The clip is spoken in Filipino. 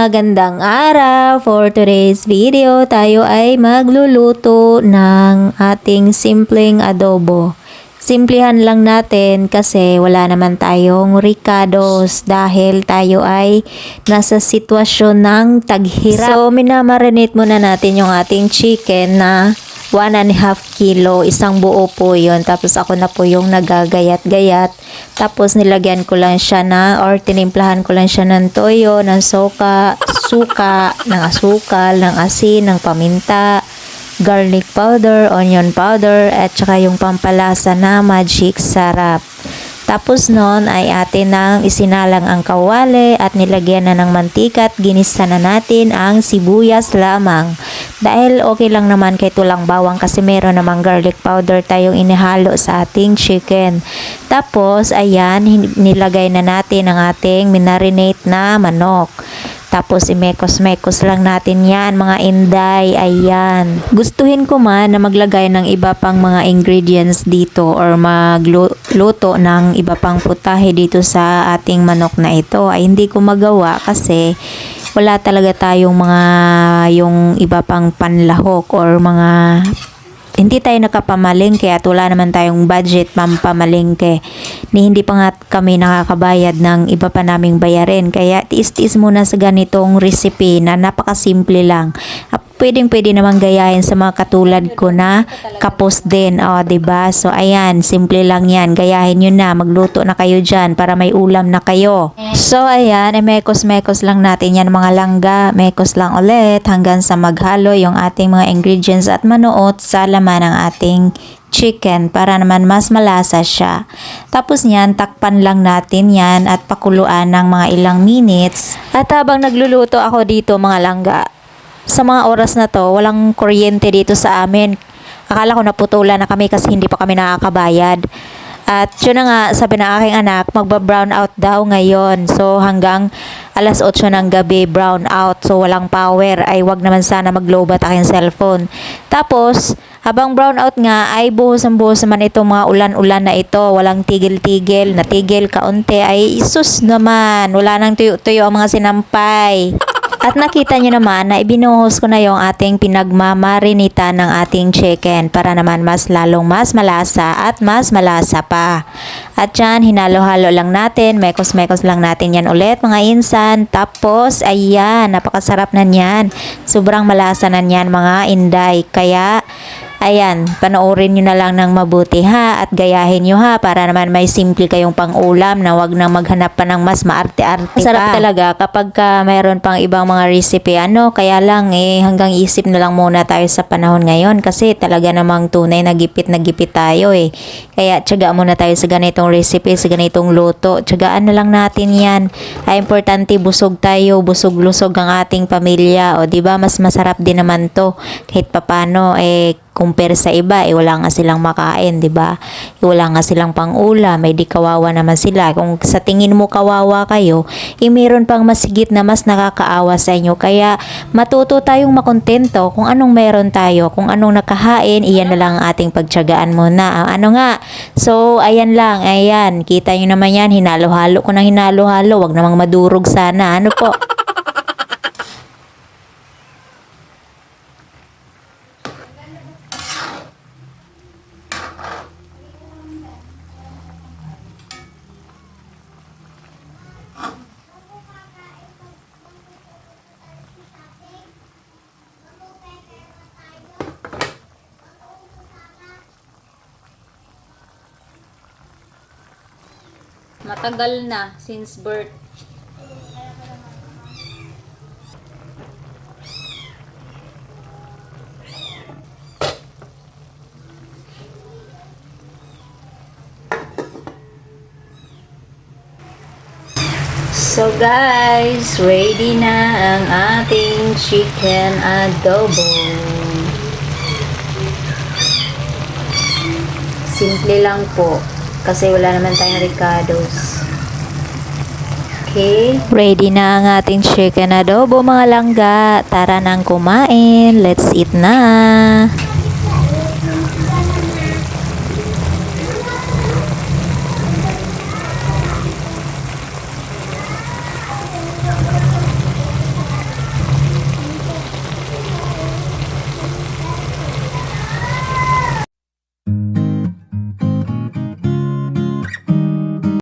Magandang araw! For today's video, tayo ay magluluto ng ating simpleng adobo. Simplihan lang natin kasi wala naman tayong ricados dahil tayo ay nasa sitwasyon ng taghirap. So, minamarinate muna natin yung ating chicken na 1.5 kilo, isang buo po yun. Tapos ako na po yung nagagayat-gayat. Tapos nilagyan ko lang siya or tinimplahan ko lang siya ng toyo, ng suka, ng asukal, ng asin, ng paminta, garlic powder, onion powder, at saka yung pampalasa na magic sarap. Tapos noon ay atin nang isinalang ang kawali at nilagyan na ng mantika at ginisa na natin ang sibuyas lamang. Dahil okay lang naman kay tulang bawang kasi meron namang garlic powder tayong inihalo sa ating chicken. Tapos ayan, nilagay na natin ang ating minarinate na manok. Tapos imekos-mekos lang natin yan mga inday, ayan. Gustuhin ko man na maglagay ng iba pang mga ingredients dito or magluto ng iba pang putahe dito sa ating manok na ito. Ay hindi ko magawa kasi wala talaga tayong yung iba pang panlahok or mga hindi tayo nakapamalengke at wala naman tayong budget pampamalengke. Hindi pa nga kami nakakabayad ng iba pa naming bayarin. Kaya tiis-tiis muna sa ganitong recipe na napakasimple lang. Pwedeng-pwede namang gayahin sa mga katulad ko na kapos din. O, diba? So, ayan. Simple lang yan. Gayahin nyo na. Magluto na kayo dyan para may ulam na kayo. So, ayan. Mekos-mekos lang natin yan mga langga. Mekos lang ulit hanggang sa maghalo yung ating mga ingredients at manuot sa laman ng ating chicken para naman mas malasa siya. Tapos niyan, takpan lang natin yan at pakuluan ng mga ilang minutes. At habang nagluluto ako dito mga langga, sa mga oras na to, walang kuryente dito sa amin. Akala ko naputulan na kami kasi hindi pa kami nakakabayad. At yun na nga, sabi ng aking anak, magba-brown out daw ngayon. So hanggang alas 8 ng gabi, brown out. So walang power. Ay wag naman sana mag-lowbat aking cellphone. Tapos, habang brown out nga, ay buhos naman itong mga ulan-ulan na ito. Walang tigil-tigil. Natigil kaunti. Ay isus naman. Wala nang tuyo-tuyo ang mga sinampay. At nakita nyo naman na ibinuhos ko na yung ating pinagmamarinita ng ating chicken para naman mas lalong mas malasa at mas malasa pa. At yan, hinalo-halo lang natin, mekos-mekos lang natin yan ulit mga insan. Tapos, ayan, napakasarap na yan. Sobrang malasa na yan mga inday. Kaya, ayan, panoorin nyo na lang ng mabuti ha at gayahin nyo ha para naman may simple kayong pang-ulam na wag nang maghanap pa ng mas maarte-arte pa. Masarap talaga kapag mayroon pang ibang mga recipe kaya lang hanggang isip na lang muna tayo sa panahon ngayon kasi talaga namang tunay na gipit tayo Kaya tiyaga muna tayo sa ganitong recipe, sa ganitong luto. Tiyagaan na lang natin yan. Ay importante busog tayo, busog-lusog ang ating pamilya. O diba mas masarap din naman to kahit papano compare sa iba, wala nga silang makain, di ba? Wala nga silang pang-ulam, may di kawawa naman sila. Kung sa tingin mo kawawa kayo, meron pang masigit na mas nakakaawa sa inyo. Kaya matuto tayong makontento kung anong meron tayo, kung anong nakahain, iyan na lang ang ating pagtiyagaan muna. Ano nga? So, ayan lang, ayan. Kita nyo naman yan, hinalo-halo ko ng hinalo-halo. Wag namang madurog sana. Ano po? Matagal na, since birth. So guys, ready na ang ating chicken adobo. Simple lang po. Kasi wala naman tayong ricados. Okay. Ready na ang ating chicken adobo mga langga. Tara nang kumain. Let's eat na.